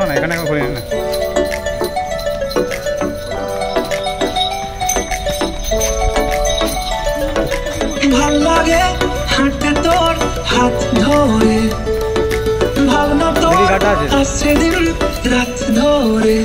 না এখানে এখন করি না ভাল লাগে হাঁটতে তোর হাত ধরে ভাবনা তোর আসছে দিন রাত ধরে